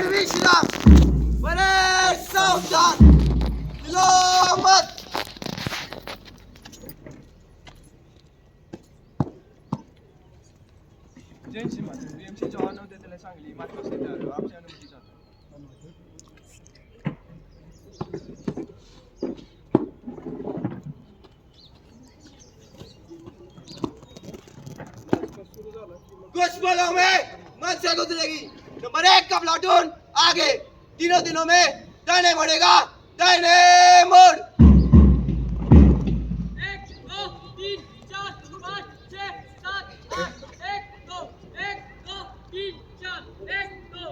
विश्राम बरे सावधान दिलो मत जय श्री माता बीएमसी जवान होते त्याला सांगली मात्र सध्या आमच्या अनुमतीचा कुछ बोलो में मन से गुजरेगी नंबर 1 का प्लाटून आगे तीनों दिनों में दाने बढ़ेगा दाने मोड़ 1 2 3 4 5 6 7 8 1 2 1 2 3 4 1 2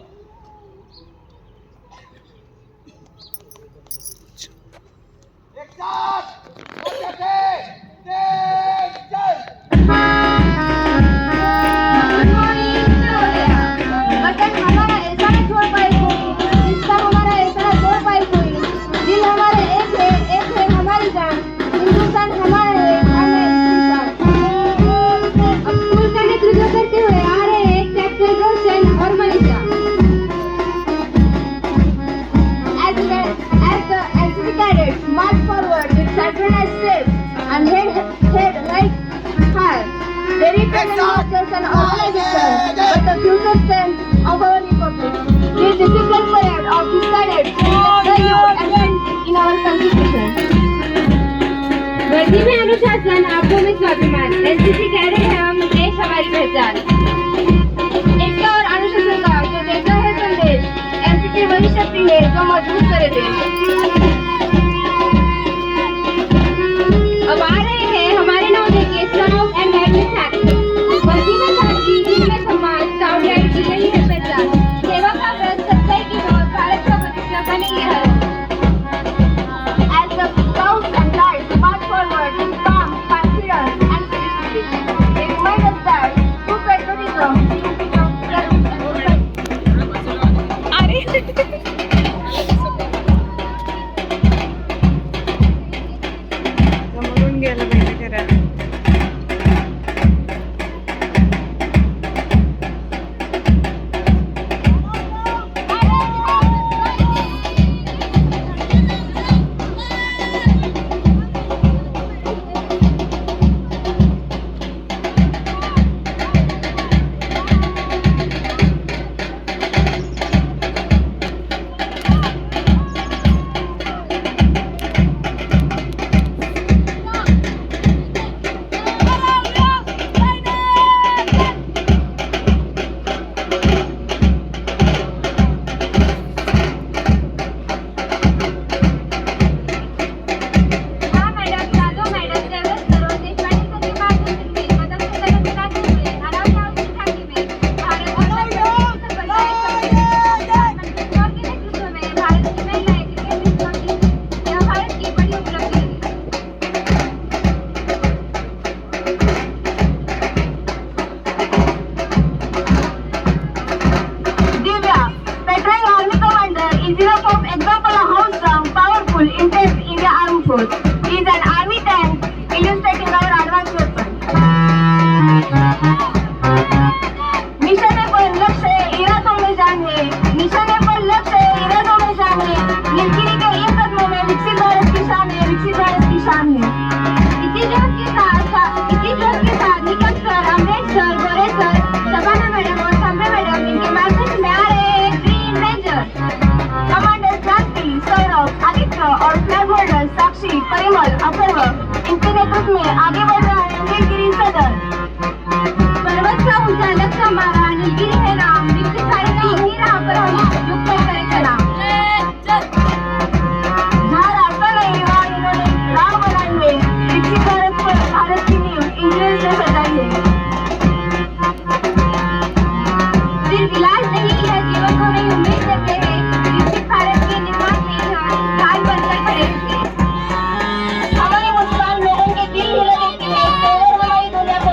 एक साथ बोलते थे चल वतन हमारा ऐसा न छोड़ पाए कोई, रिश्ता हमारा ऐसा न जोड़ पाए कोई। दिल हमारे एक है हमारी जान, हिंदुस्तान हमारा है, हम है हिंदुस्तान। अब स्कूल का नेतृत्व करते हुए आ रहे हैं कैप्टन रोशन और Manisha. As the NCC cadets march forward with synchronized steps and head right high, they represent not just an organization, but the future strength of our republic. This disciplined parade of these cadets is the youth and in our constitution. वर्दी में अनुशासन, आंखों में स्वाभिमान। NCC cadet है हम, देश हमारी पहचान। एकता और अनुशासन का जो देता है संदेश, एनसीसी वही शक्ति है जो मजबूत करे देश। अब आ रहे हैं हमारे नवोदय के स्काउट एंड गाइड में छात्र। वर्दी में सादगी, दिल में सम्मान, स्काउट गाइड की यही है पहचान। सेवा का व्रत, सच्चाई की नोट, भारत का प्रतिष्ठा बनेगी हर। As the scouts and guides march forward with calm, confidence and simplicity, they remind us that true patriotism becomes गेलं पाहिजे खरं is an army tank illustrating our advanced weapons. निशाने पर लक्ष्य है, इरादों में जान है। निशाने पर लक्ष्य है, इरादों में जान है। नीलगिरी के इन कदमों में विकसित भारत की शान है, विकसित भारत की शान है। इसी जोश के साथ Nikat sir, Amresh sir, Gore sir, Shabana madam और सांबे मैडम इनके मार्गदर्शन में आ रहे हैं green ranger. Commander Janaki, Saurabh, Aditya और फ्लैग होल्डर साक्षी, परिमल, अथर्व इनके नेतृत्व में आगे बढ़ रहा है नीलगिरी सदन। पर्वत का ऊंचा लक्ष्य हमारा, नीलगिरी है नाम, विकसित भारत की इन्हीं राह पर हम झुक कर करें सलाम। जहाँ रास्ता नहीं वहाँ इन्होंने राह बनाई है, विकसित भारत पर भारत की नींव इंजीनियर से सजाई है। सिर्फ इलाज नहीं है, जीवन को नई उम्मीद देते हैं। विकसित भारत के निर्माण में हम ढाल बनकर खड़े हैं। हमारी मुस्कान लोगों के दिल हिला देती है, हमारी दुनिया को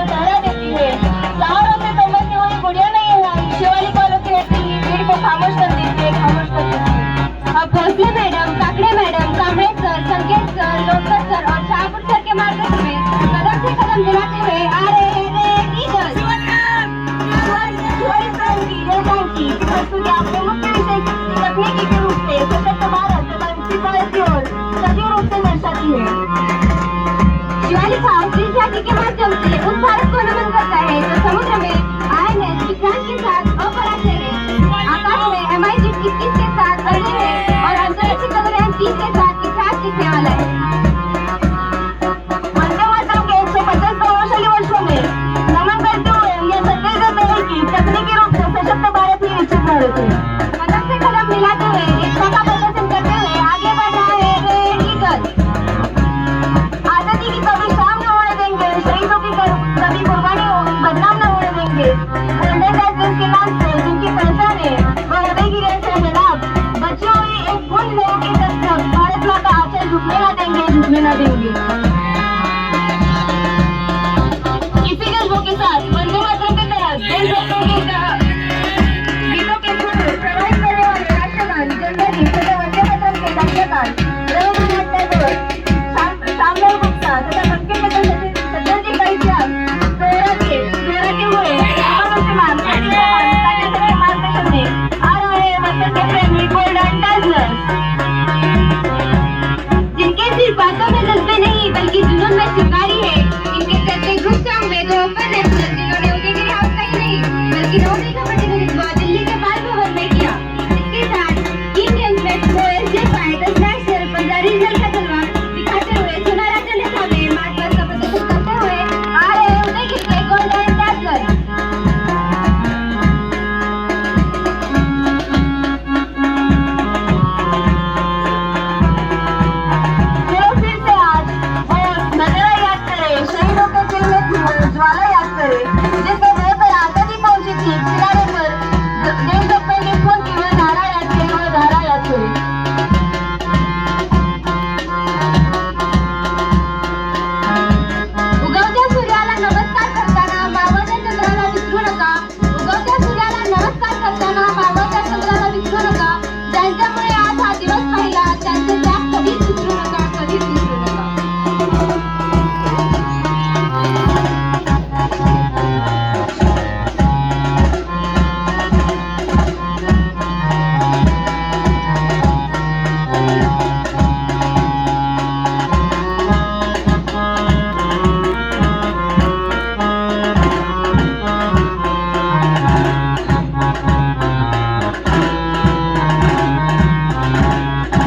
तकनीकी के रूप से सशक्त भारत तथा विकसित भारत की ओर सजीव रूप से दर्शाती है। शिवालिक हाउस इस झांकी के माध्यम से उस भारत को नमन करता है जो समुद्र में INS विक्रांत के साथ अपराजय है, आकाश में MiG 21 के साथ अजय है और अंतरिक्ष गगनयान 3 के साथ इतिहास लिखने वाला है। वंदे मातरम के 150 गौरवशाली वर्षों में नमन करते हुए यह संदेश देते हैं कि तकनीकी रूप से सशक्त भारत ही विकसित भारत है। कदम से कदम मिलाते हुए एकता का प्रदर्शन करते हुए आगे बढ़ रहा है रेड ईगल। आजादी की कभी शाम न होने देंगे, शहीदों की कभी कुर्बानियों बदनाम न होने देंगे। गोल्डन डायमंड के नाम से जिनकी पहचान है वह हृदय की रेत है जनाब। बची हुई एक बूंद लोगों की तरफ भारत माँ का आंचल झुकने न देंगे, झुकने न देंगे। इसी जज्बों के साथ वंदे मातरम के तहत देशभक्तों के गीतों के सुर प्रवाहित करने वाले राष्ट्रगान जनगण तथा वंदे मातरम के नाट्यकार रवींद्रनाथ टैगोर, साम्राज्य गुप्ता तथा बंकिम चंद्र चटर्जी का इतिहास दोहराते हुए सर्वश्रीमान कर्नाटक के मार्गदर्शन में आ रहे हैं वतन के प्रेमी गोल्डन डायमंड्स, जिनके सिर्फ बातों में जज्बे नहीं बल्कि जुनून में चिंगारी है। इनके चलते ग्रुप सॉन्ग में दो ओपन नेशनल जिन्होंने उदयगिरी हाउस तक नहीं बल्कि नौकरी का प्रतिनिधित्व दिल्ली के बाल भवन में किया। इसके साथ इंडियन बेस्ट बॉयज जे पाए द स्नैचर पंजाब रीजनल का जलवा दिखाते हुए सुनहरा जलसा में मार्च पास्ट का प्रदर्शन करते हुए आ रहे हैं उदयगिरी के गोल्डन डायमंड्स। चलो फिर से आज वो नजारा याद करें, शहीदों के दिल में थी वो ज्वाला याद करें, जिसके मुंह पर आजादी पहुंची थी, किनारे पर देशभक्तों के खून की वह धारा याद करें, वह धारा याद करें। उगवत्या सूर्याला नमस्कार करताना मावळत्या चंद्राला विसरू नका, उगवत्या सूर्याला नमस्कार करताना मावळत्या चंद्राला विसरू नका, ज्यांच्यामुळे आज हा दिवस पाहिला त्यांचे त्याग कधीच विसरू नका, कधीच विसरू नका।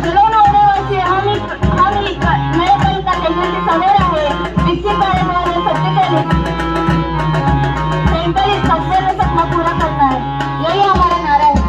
जलून होने वाले हम एक नए कल का लेकर के सवेरा है, विकसित भारत वाले सत्य के सेंटर इस सत्य में सपना पूरा करना है, यही हमारा नारा है।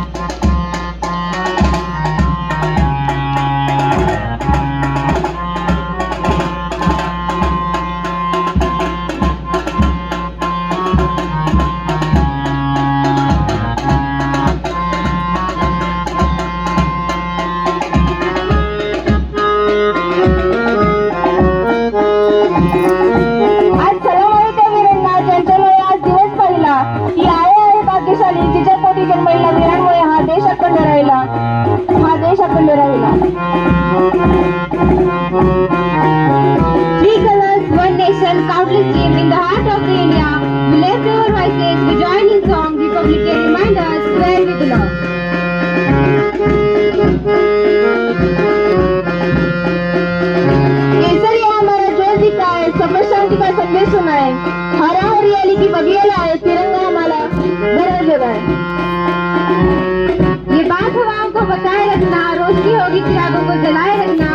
आज सलामवीरच्या वीरांना ज्यांच्यामुळे आज दिवस पाहिला ती आहे भाग्यशाली, जिच्या पोटी जन्मलेल्या वीरांमुळे हा देश अखंड राहिला, हा देश अखंड राहिला। Three colors, one nation, countless dream in the heart of the India. We lift our voices, we join in song, we publicly remind us where we belong. केसर ये हमारा जोर दिखाए, सबक शांति का संदेश सुनाए, हरा हरियाली की बगिया लाए, तिरंगा हमारा घर जगाए। ये बात हवाओं को बताए रखना, रोशनी होगी चिरागों को जलाए रखना,